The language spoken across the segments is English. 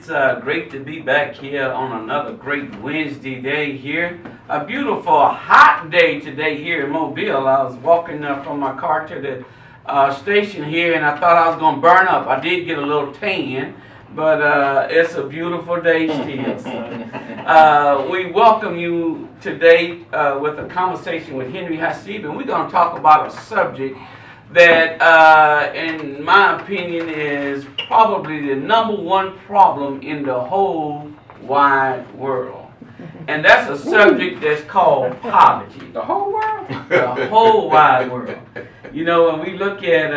It's great to be back here on another great Wednesday day here. A beautiful hot day today here in Mobile. I was walking from my car to the station here and I thought I was going to burn up. I did get a little tan, but it's a beautiful day still. So, we welcome you today with a conversation with Henry Hasib, and we're going to talk about a subject that, in my opinion, is probably the #1 problem in the whole wide world. And that's a subject that's called poverty. The whole world? The whole wide world. You know, when we look at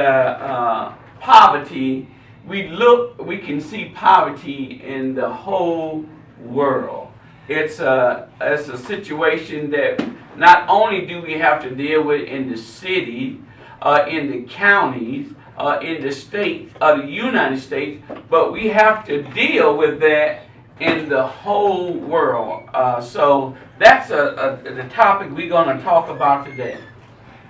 poverty, we can see poverty in the whole world. It's a situation that not only do we have to deal with in the city, in the counties, in the states of the United States, but we have to deal with that in the whole world. So that's the topic we're going to talk about today.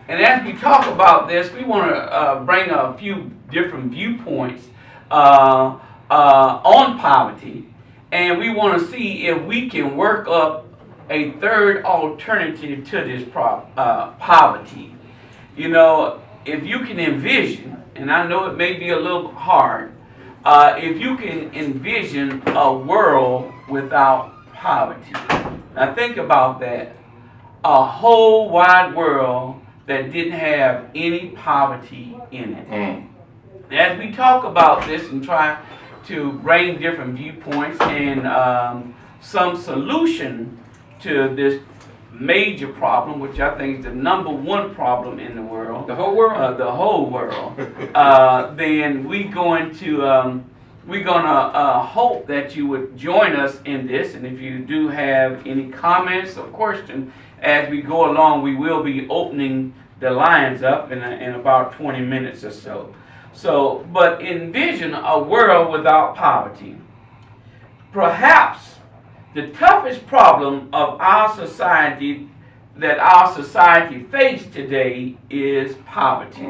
And as we talk about this, we want to bring a few different viewpoints on poverty, and we want to see if we can work up a third alternative to this poverty. You know, if you can envision, and I know it may be a little hard, if you can envision a world without poverty. Now think about that. A whole wide world that didn't have any poverty in it. As we talk about this and try to bring different viewpoints and some solution to this major problem, which I think is the #1 problem in the world. The whole world? The whole world. Then we're gonna hope that you would join us in this, and if you do have any comments or questions as we go along, we will be opening the lines up in about 20 minutes or so. So, but envision a world without poverty. Perhaps the toughest problem of our society that our society face today is poverty.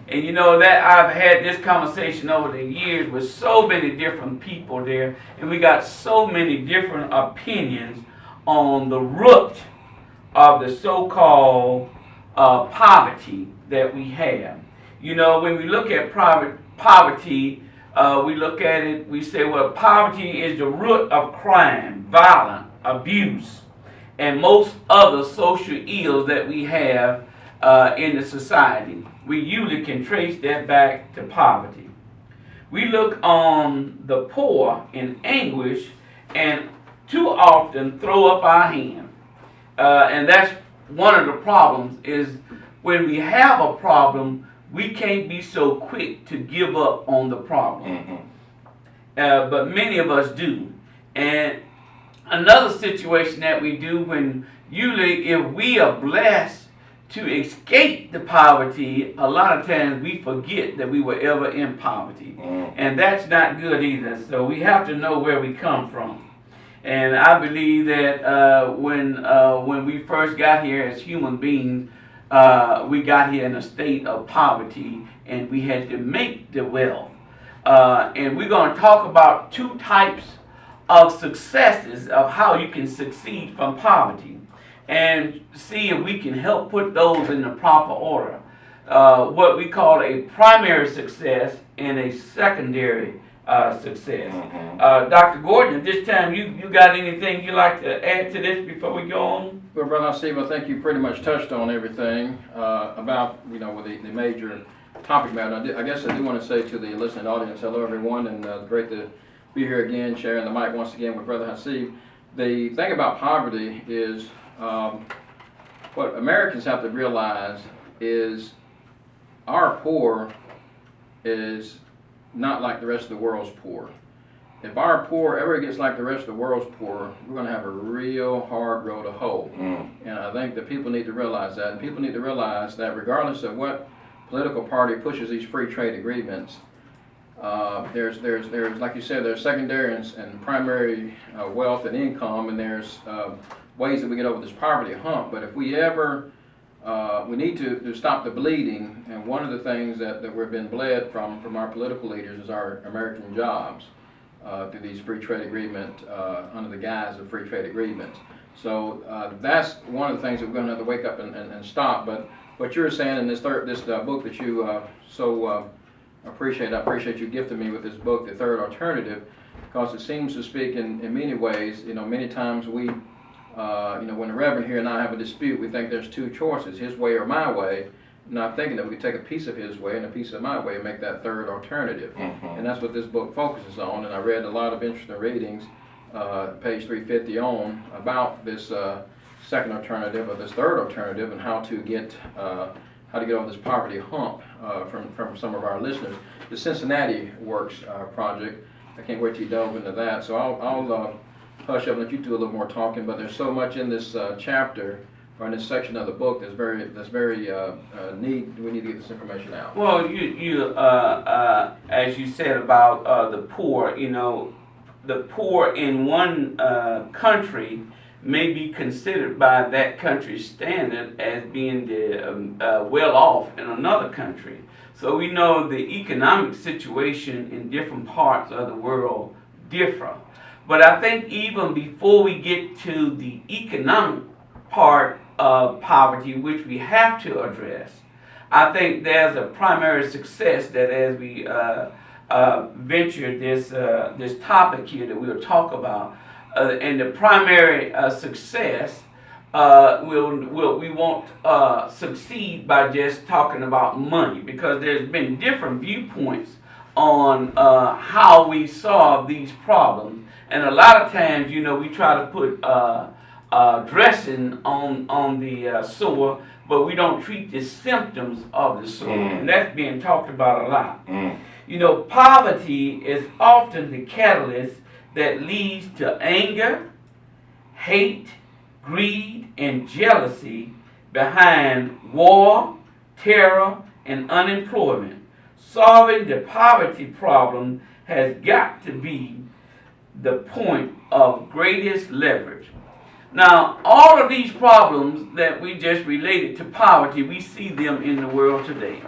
And you know that I've had this conversation over the years with so many different people there, and we got so many different opinions on the root of the so-called poverty that we have. You know, when we look at poverty, we look at it, we say, well, poverty is the root of crime, violence, abuse, and most other social ills that we have in the society. We usually can trace that back to poverty. We look on the poor in anguish and too often throw up our hand. And that's one of the problems, is when we have a problem, we can't be so quick to give up on the problem. But many of us do. And another situation that we do, when usually if we are blessed to escape the poverty, a lot of times we forget that we were ever in poverty. And that's not good either. So we have to know where we come from. And I believe that when we first got here as human beings, we got here in a state of poverty, and we had to make the wealth. And we're going to talk about 2 types of successes of how you can succeed from poverty, and see if we can help put those in the proper order. What we call a primary success and a secondary success. Dr. Gordon, at this time, you got anything you'd like to add to this before we go on? Well, Brother Steve, I think you pretty much touched on everything about, you know, the major topic matter. I guess I do want to say to the listening audience, hello everyone, and great to be here again, sharing the mic once again with Brother Hasib. The thing about poverty is, what Americans have to realize is our poor is not like the rest of the world's poor. If our poor ever gets like the rest of the world's poor, we're going to have a real hard road to hoe. And I think that people need to realize that. And people need to realize that regardless of what political party pushes these free trade agreements, there's like you said, there's secondary and primary wealth and income, and there's ways that we get over this poverty hump. But if we ever we need to stop the bleeding, and one of the things that we've been bled from our political leaders is our American jobs. through these free trade agreement, under the guise of free trade agreements. So that's one of the things that we're going to have to wake up and stop. But what you're saying in this book that you so appreciate, I appreciate you gifting me with this book, The Third Alternative, because it seems to speak in many ways. Many times we, when the Reverend here and I have a dispute, we think there's two choices, his way or my way, not thinking that we could take a piece of his way and a piece of my way and make that third alternative. And that's what this book focuses on. And I read a lot of interesting readings, page 350 on, about this second alternative or this third alternative, and how to get over this poverty hump from some of our listeners. The Cincinnati Works project, I can't wait till you delve into that. So I'll hush up and let you do a little more talking, but there's so much in this chapter, or in this section of the book, that's very we need to get this information out. Well, you as you said about the poor, the poor in one country may be considered by that country's standard as being the well off in another country. So we know the economic situation in different parts of the world differ. But I think even before we get to the economic part of poverty, which we have to address, I think there's a primary success that as we venture this topic here that we'll talk about, and the primary success we won't succeed by just talking about money, because there's been different viewpoints on how we solve these problems. And a lot of times, we try to put dressing on the sore, but we don't treat the symptoms of the sore. And that's being talked about a lot. Poverty is often the catalyst that leads to anger, hate, greed, and jealousy behind war, terror, and unemployment. Solving the poverty problem has got to be the point of greatest leverage. Now, all of these problems that we just related to poverty, we see them in the world today.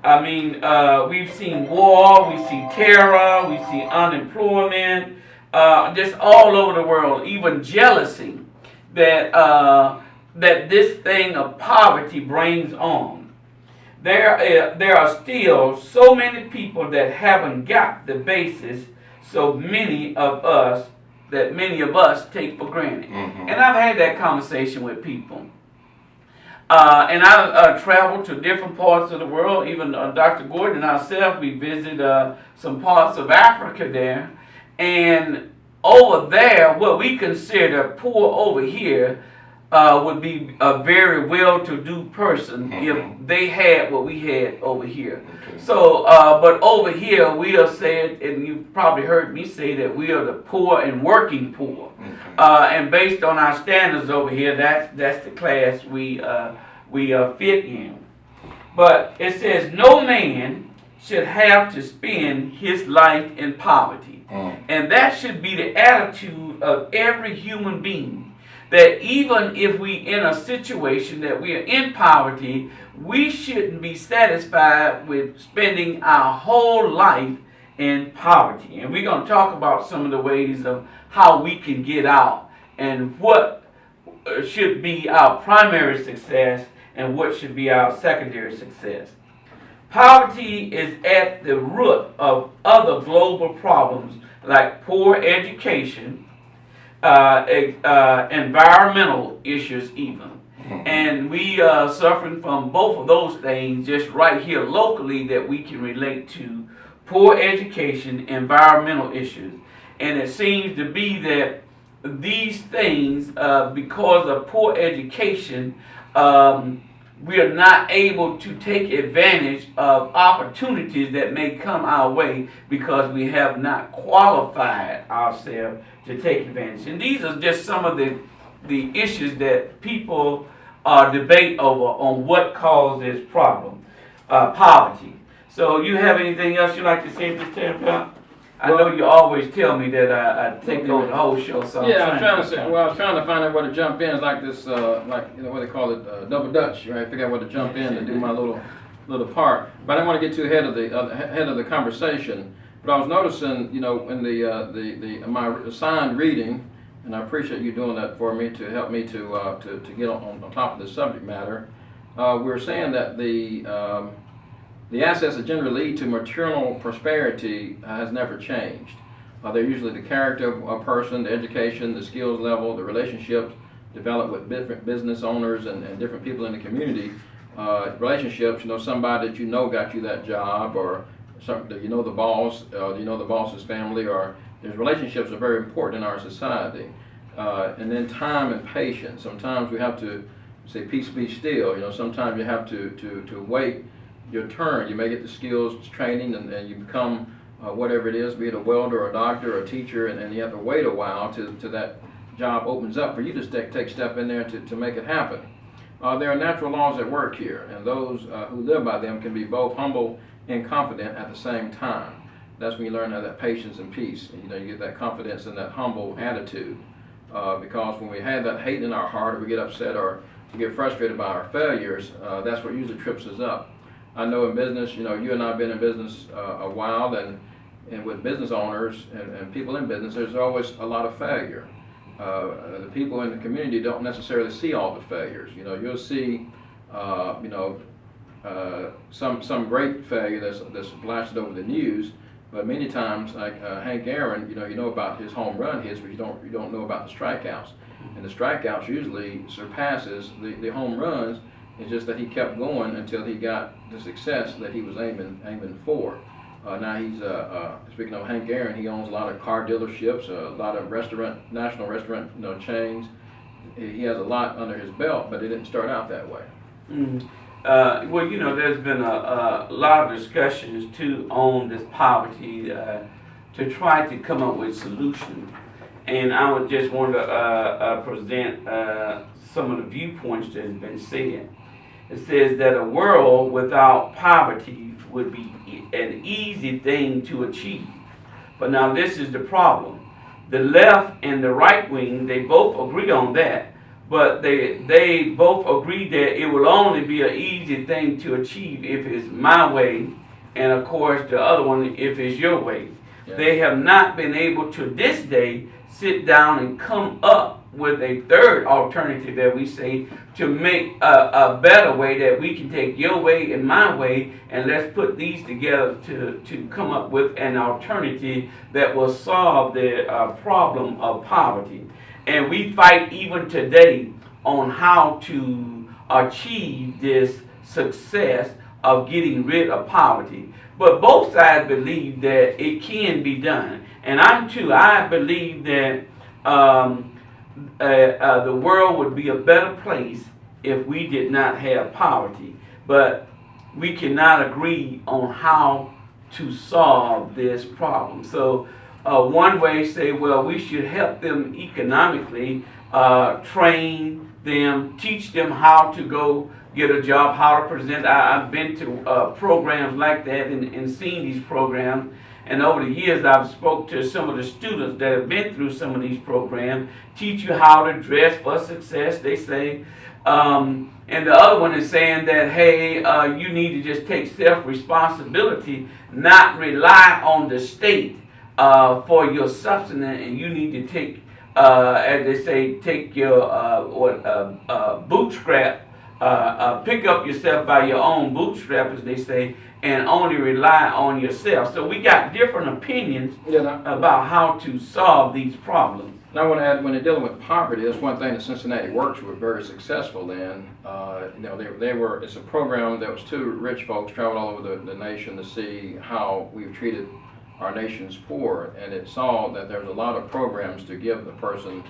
I mean, we've seen war, we see terror, we see unemployment, just all over the world, even jealousy that this thing of poverty brings on. There are still so many people that haven't got the basis so many of us take for granted. And I've had that conversation with people. And I've traveled to different parts of the world. Even Dr. Gordon and ourselves, we visited some parts of Africa there. And over there, what we consider poor over here would be a very well-to-do person if they had what we had over here. So, but over here, we are said, and you've probably heard me say that we are the poor and working poor. And based on our standards over here, that's the class we fit in. But it says no man should have to spend his life in poverty. And that should be the attitude of every human being. That even if we in a situation that we are in poverty, we shouldn't be satisfied with spending our whole life in poverty. And we're going to talk about some of the ways of how we can get out and what should be our primary success and what should be our secondary success. Poverty is at the root of other global problems like poor education, environmental issues even. And we are suffering from both of those things just right here locally that we can relate to: poor education, environmental issues. And it seems to be that these things, because of poor education, we are not able to take advantage of opportunities that may come our way because we have not qualified ourselves to take advantage. And these are just some of the issues that people debate over on what caused this problem, poverty. So you have anything else you'd like to say at this time? I know you always tell me that I take over the whole show. So yeah, I was trying to find out where to jump in. It's like this, what they call it, double dutch, right? Figure out where to jump in and do my little part. But I don't want to get too ahead of the conversation. But I was noticing, you know, in my assigned reading, and I appreciate you doing that for me to help me to get on top of the subject matter. We're saying that the assets that generally lead to maternal prosperity has never changed. They're usually the character of a person, the education, the skills level, the relationships developed with different business owners and different people in the community. Relationships, you know, somebody that you know got you that job, or something that you know the boss, you know the boss's family, or there's relationships are very important in our society. And then time and patience. Sometimes we have to say, peace be still. You know, sometimes you have to wait your turn. You may get the skills training and you become whatever it is, be it a welder or a doctor or a teacher, and you have to wait a while to that job opens up for you to take step in there to make it happen. There are natural laws at work here, and those who live by them can be both humble and confident at the same time. That's when you learn how that patience and peace, and you know, you get that confidence and that humble attitude. Because when we have that hate in our heart, or we get upset, or we get frustrated by our failures, that's what usually trips us up. I know in business, you know, you and I have been in business a while, and with business owners and people in business, there's always a lot of failure. The people in the community don't necessarily see all the failures. You know, you'll see, some great failure that's blasted over the news, but many times, like Hank Aaron, you know about his home run hits, but you don't know about the strikeouts. And the strikeouts usually surpasses the home runs. It's just that he kept going until he got the success that he was aiming for. Now he's speaking of Hank Aaron, he owns a lot of car dealerships, a lot of national restaurant chains. He has a lot under his belt, but it didn't start out that way. Well, you know, there's been a lot of discussions too on this poverty to try to come up with solutions. And I would just want to present some of the viewpoints that has been said. It says that a world without poverty would be an easy thing to achieve. But now this is the problem. The left and the right wing, they both agree on that. But they both agree that it will only be an easy thing to achieve if it's my way, and of course the other one if it's your way. Yeah. They have not been able to this day sit down and come up with a third alternative that we say to make a better way, that we can take your way and my way, and let's put these together to come up with an alternative that will solve the problem of poverty. And we fight even today on how to achieve this success of getting rid of poverty. But both sides believe that it can be done. And I believe that the world would be a better place if we did not have poverty. But we cannot agree on how to solve this problem. So one way say, well, we should help them economically, train them, teach them how to go get a job, how to present. I've been to programs like that and seen these programs. And over the years, I've spoke to some of the students that have been through some of these programs, teach you how to dress for success, they say. And the other one is saying that, hey, you need to just take self-responsibility, not rely on the state for your substance, and you need to take, as they say, take your bootstrap, pick up yourself by your own bootstrap, as they say, and only rely on yourself. So we got different opinions about how to solve these problems. Now I want to add, when they're dealing with poverty, that's one thing that Cincinnati Works were very successful in. It's a program that was two rich folks traveled all over the nation to see how we've treated our nation's poor, and it saw that there's a lot of programs to give the person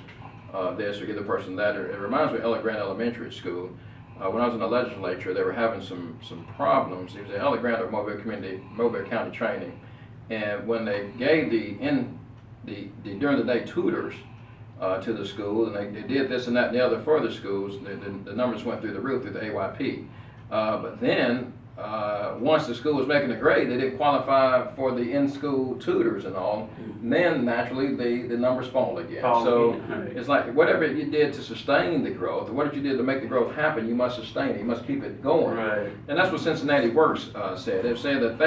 this or give the person that. It reminds me of Ella Grant Elementary School. When I was in the legislature, they were having some problems. It was the Ella Grant of Mobile County training, and when they gave during the day tutors to the school, and they did this and that and the other for the schools, the numbers went through the roof through the AYP. But then once the school was making a grade, they didn't qualify for the in-school tutors and all. And then naturally the numbers fall again. It's like whatever you did to sustain the growth, or whatever you did to make the growth happen, you must sustain it. You must keep it going. Right. And that's what Cincinnati Works said. They said that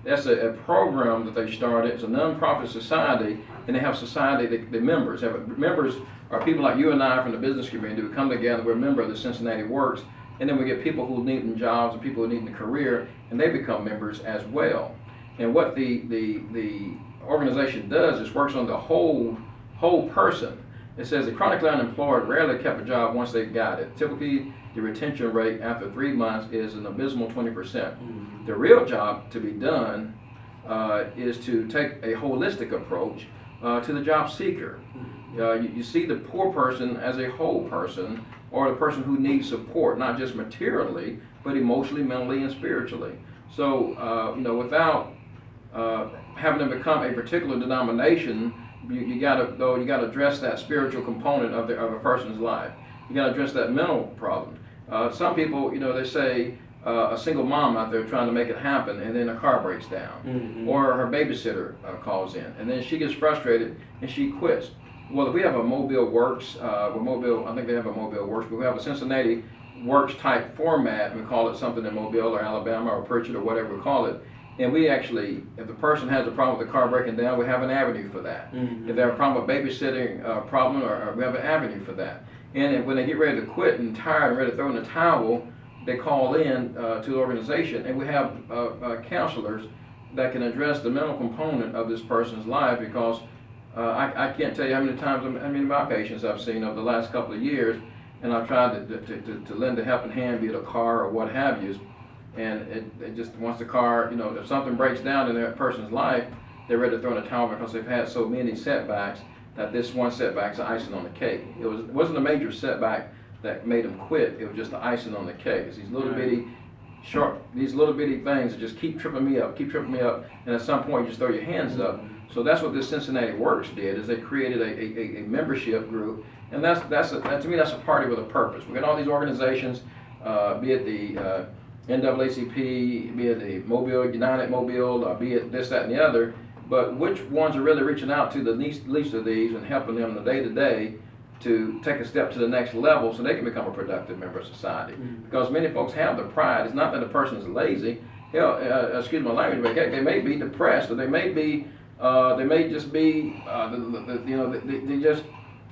That's a program that they started. It's a nonprofit society, and they have society, the members. Members are people like you and I from the business community who come together. We're a member of the Cincinnati Works, and then we get people who need jobs and people who need a career, and they become members as well. And what the organization does is works on the whole person. It says the chronically unemployed rarely kept a job once they got it. Typically, the retention rate after 3 months is an abysmal 20%. The real job to be done is to take a holistic approach to the job seeker. You see the poor person as a whole person, or the person who needs support, not just materially, but emotionally, mentally, and spiritually. So, without having to become a particular denomination, you got to address that spiritual component of a person's life. You got to address that mental problem. Some people, they say a single mom out there trying to make it happen, and then a car breaks down, or her babysitter calls in, and then she gets frustrated and she quits. Well, we have a Mobile Works. I think they have a Mobile Works, but we have a Cincinnati Works type format. We call it something in Mobile or Alabama or Pritchard or whatever we call it. And we actually, if the person has a problem with the car breaking down, we have an avenue for that. If they have a problem with babysitting problem, or we have an avenue for that. And when they get ready to quit and tired and ready to throw in the towel, they call in to the organization, and we have counselors that can address the mental component of this person's life, because I can't tell you how many times, how many of my patients I've seen over the last couple of years, and I've tried to lend a helping hand, be it a car or what have you. And it just, once the car, if something breaks down in that person's life, they're ready to throw in a towel because they've had so many setbacks that this one setback's the icing on the cake. It wasn't a major setback that made them quit. It was just the icing on the cake. It's these little bitty things that just keep tripping me up, and at some point you just throw your hands up. So that's what this Cincinnati Works did, is they created a membership group, and to me that's a party with a purpose. We got all these organizations, be it the NAACP, be it the Mobile, United Mobile, be it this, that, and the other, but which ones are really reaching out to the least of these and helping them the day-to-day to take a step to the next level so they can become a productive member of society. Because many folks have the pride. It's not that the person is lazy. Hell, excuse my language, but they may be depressed, or they may just be, they just,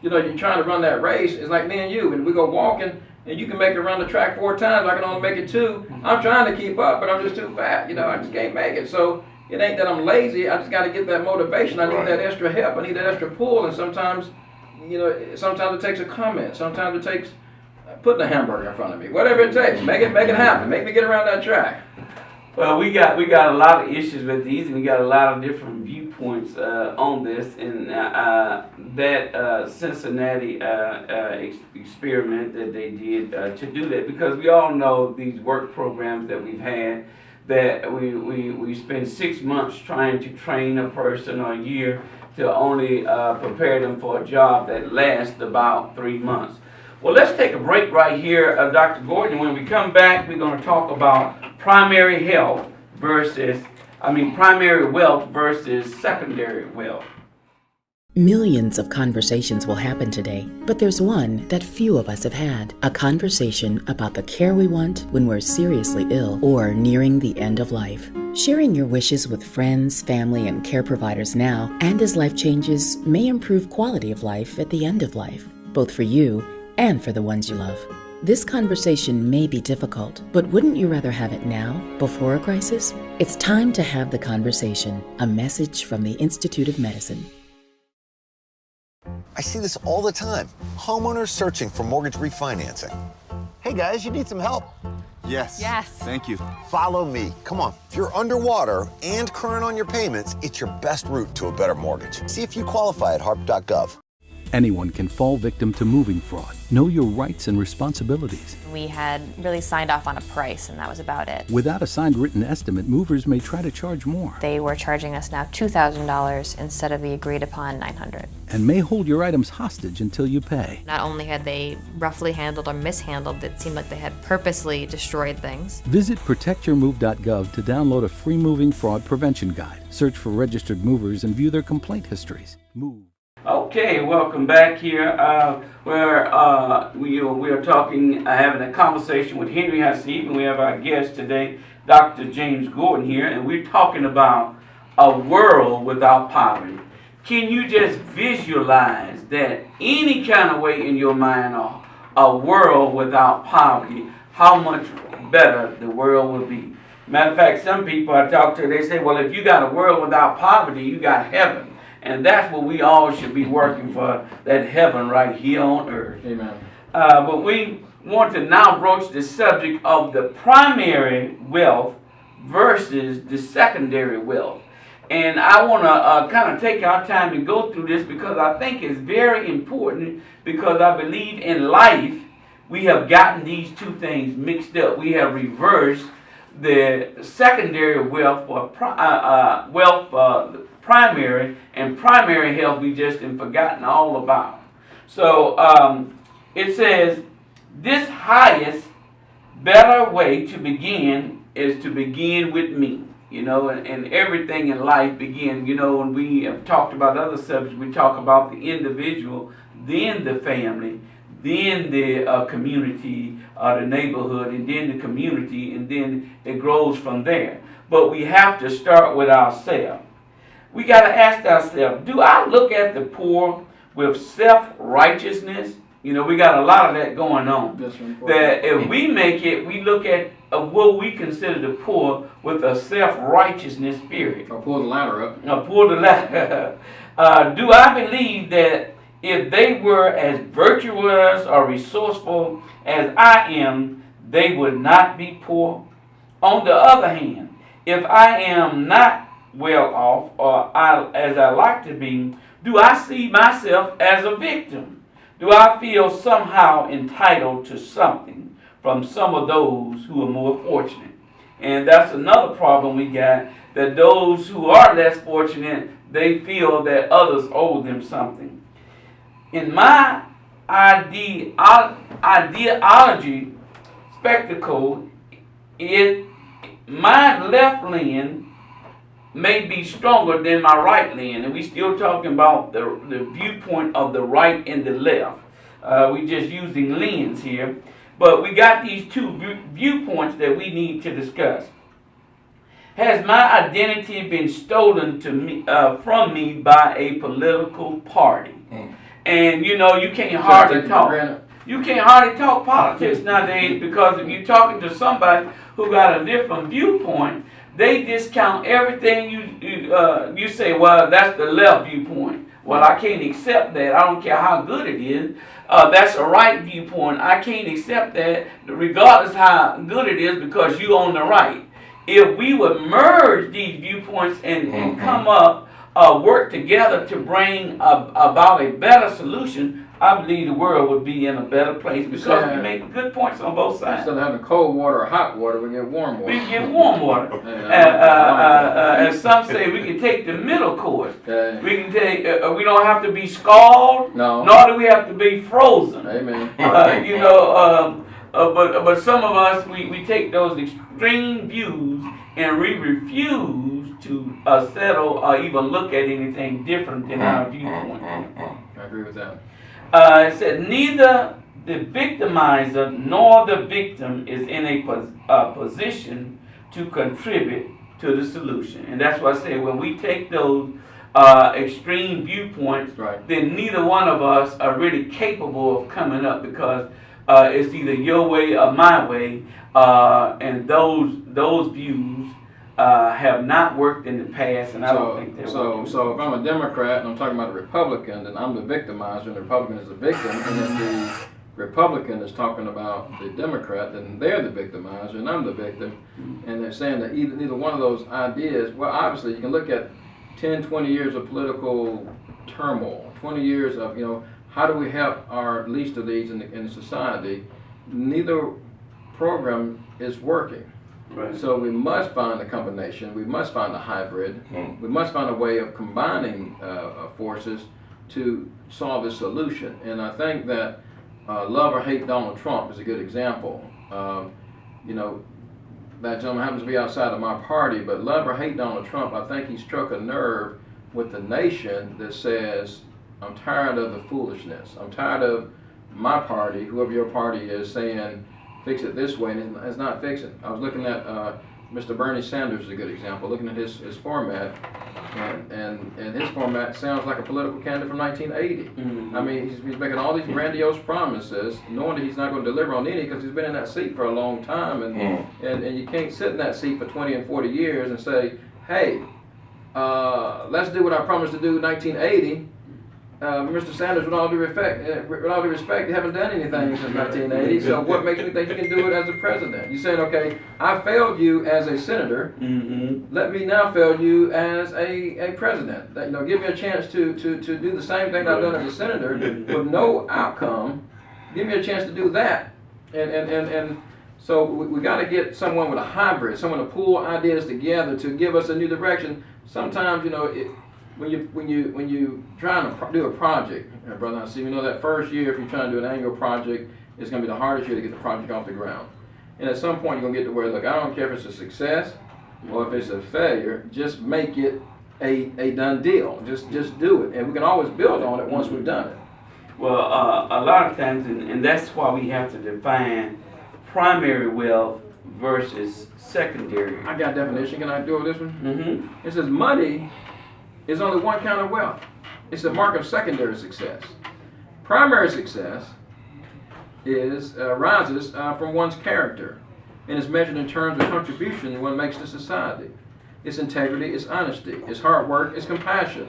you're trying to run that race. It's like me and you, and we go walking, and you can make it run the track 4 times. I can only make it 2. I'm trying to keep up, but I'm just too fat. I just can't make it. So it ain't that I'm lazy. I just got to get that motivation. I need that extra help. I need that extra pull. And sometimes, sometimes it takes a comment. Sometimes it takes putting a hamburger in front of me. Whatever it takes, make it happen. Make me get around that track. Well, we got a lot of issues with these, and we got a lot of different viewpoints on this, and that Cincinnati experiment that they did to do that, because we all know these work programs that we've had, that we spend 6 months trying to train a person, or a year to only prepare them for a job that lasts about 3 months. Well, let's take a break right here, Dr. Gordon. When we come back, we're going to talk about primary wealth versus secondary wealth. Millions of conversations will happen today, but there's one that few of us have had. A conversation about the care we want when we're seriously ill or nearing the end of life. Sharing your wishes with friends, family, and care providers now and as life changes may improve quality of life at the end of life, both for you and for the ones you love. This conversation may be difficult, but wouldn't you rather have it now, before a crisis? It's time to have the conversation. A message from the Institute of Medicine. I see this all the time. Homeowners searching for mortgage refinancing. Hey guys, you need some help? Yes. Yes. Thank you. Follow me. Come on. If you're underwater and current on your payments, it's your best route to a better mortgage. See if you qualify at harp.gov. Anyone can fall victim to moving fraud. Know your rights and responsibilities. We had really signed off on a price, and that was about it. Without a signed written estimate, movers may try to charge more. They were charging us now $2,000 instead of the agreed upon $900. And may hold your items hostage until you pay. Not only had they roughly handled or mishandled, it seemed like they had purposely destroyed things. Visit protectyourmove.gov to download a free moving fraud prevention guide. Search for registered movers and view their complaint histories. Move. Okay, welcome back here. Where we are talking, having a conversation with Henry Hassib, and we have our guest today, Dr. James Gordon here, and we're talking about a world without poverty. Can you just visualize that any kind of way in your mind, a world without poverty, how much better the world would be? Matter of fact, some people I talk to, they say, well, if you got a world without poverty, you got heaven. And that's what we all should be working for, that heaven right here on earth. Amen. But we want to now broach the subject of the primary wealth versus the secondary wealth. And I want to kind of take our time and go through this because I think it's very important, because I believe in life we have gotten these two things mixed up. We have reversed the secondary wealth for primary, and primary health we just have forgotten all about. So it says, this highest, better way to begin is to begin with me. You know, and everything in life begin, you know, when we have talked about other subjects, we talk about the individual, then the family, then the community, the neighborhood, and then the community, and then it grows from there. But we have to start with ourselves. We got to ask ourselves, do I look at the poor with self-righteousness? You know, we got a lot of that going on. That if we make it, we look at what we consider the poor with a self-righteousness spirit. Or pull the ladder up. Pull the ladder. Do I believe that if they were as virtuous or resourceful as I am, they would not be poor? On the other hand, if I am not well off, or as I like to be, do I see myself as a victim? Do I feel somehow entitled to something from some of those who are more fortunate? And that's another problem we got, that those who are less fortunate, they feel that others owe them something. In my ideology spectacle, my left lens may be stronger than my right lens, and we still talking about the viewpoint of the right and the left. We just using lens here, but we got these two viewpoints that we need to discuss. Has my identity been stolen to me from me by a political party? And you know, you can't hardly talk. You can't hardly talk politics nowadays, because if you're talking to somebody who got a different viewpoint, they discount everything you say. Well, that's the left viewpoint. Well, I can't accept that. I don't care how good it is. That's a right viewpoint. I can't accept that, regardless how good it is, because you on the right. If we would merge these viewpoints and come up, work together to bring about a better solution, I believe the world would be in a better place, because we make good points on both sides. Instead of having cold water or hot water, we get warm water. We can get warm water. As some say, we can take the middle course. We can take. We don't have to be scalded. No. Nor do we have to be frozen. Amen. You know, but some of us, we take those extreme views and we refuse to settle or even look at anything different than our viewpoint. I agree with that. It said, neither the victimizer nor the victim is in a position to contribute to the solution. And that's why I say, when we take those extreme viewpoints, then neither one of us are really capable of coming up, because it's either your way or my way, and those views have not worked in the past, and I don't think they're working. So if I'm a Democrat and I'm talking about a Republican, then I'm the victimizer and the Republican is the victim, and then the Republican is talking about the Democrat, then they're the victimizer and I'm the victim. And they're saying that neither one of those ideas, well, obviously you can look at 10, 20 years of political turmoil, 20 years of, you know, how do we help our least of these in society? Neither program is working. Right. So we must find a combination. We must find a hybrid. We must find a way of combining forces to solve this solution. And I think that love or hate Donald Trump is a good example. You know, that gentleman happens to be outside of my party, but love or hate Donald Trump, I think he struck a nerve with the nation that says, I'm tired of the foolishness. I'm tired of my party, whoever your party is, saying, fix it this way, and it's not fixing. I was looking at Mr. Bernie Sanders is a good example. Looking at his format, and his format sounds like a political candidate from 1980. Mm-hmm. I mean, he's making all these grandiose promises, knowing that he's not going to deliver on any because he's been in that seat for a long time, and you can't sit in that seat for 20 and 40 years and say, hey, let's do what I promised to do in 1980. Mr. Sanders, with all due respect, you haven't done anything since 1980. So what makes you think you can do it as a president? You said, okay, I failed you as a senator. Mm-hmm. Let me now fail you as a president. Give me a chance to do the same thing I've done as a senator with no outcome. Give me a chance to do that. And so we got to get someone with a hybrid, someone to pull ideas together to give us a new direction. Sometimes, when you trying to do a project, brother, I see, that first year, if you're trying to do an annual project, it's going to be the hardest year to get the project off the ground. And at some point, you're going to get to where, look, I don't care if it's a success or if it's a failure, just make it a done deal. Just do it. And we can always build on it once we've done it. Well, a lot of times, and that's why we have to define primary wealth versus secondary. I got a definition. Can I do this one? Mm-hmm. It says money is only one kind of wealth. It's a mark of secondary success. Primary success arises from one's character and is measured in terms of contribution one makes to society. It's integrity, it's honesty, it's hard work, it's compassion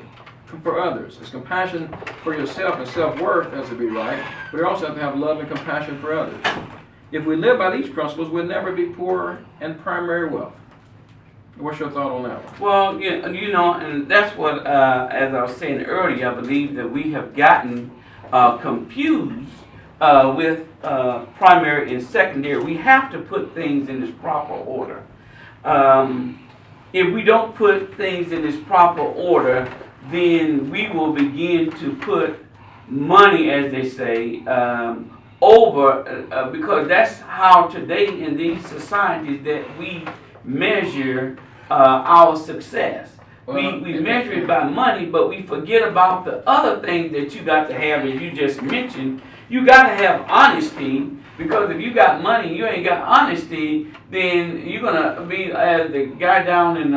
for others. It's compassion for yourself and self-worth, as to be right, but you also have to have love and compassion for others. If we live by these principles, we'll never be poor in primary wealth. What's your thought on that one? Well, and that's what, as I was saying earlier, I believe that we have gotten confused with primary and secondary. We have to put things in this proper order. If we don't put things in this proper order, then we will begin to put money, as they say, over, because that's how today in these societies that we measure our success. We measure it by money, but we forget about the other things that you got to have, as you just mentioned. You got to have honesty, because if you got money and you ain't got honesty, then you're going to be as the guy down in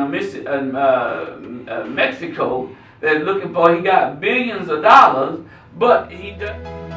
Mexico that's looking for, he got billions of dollars, but he does.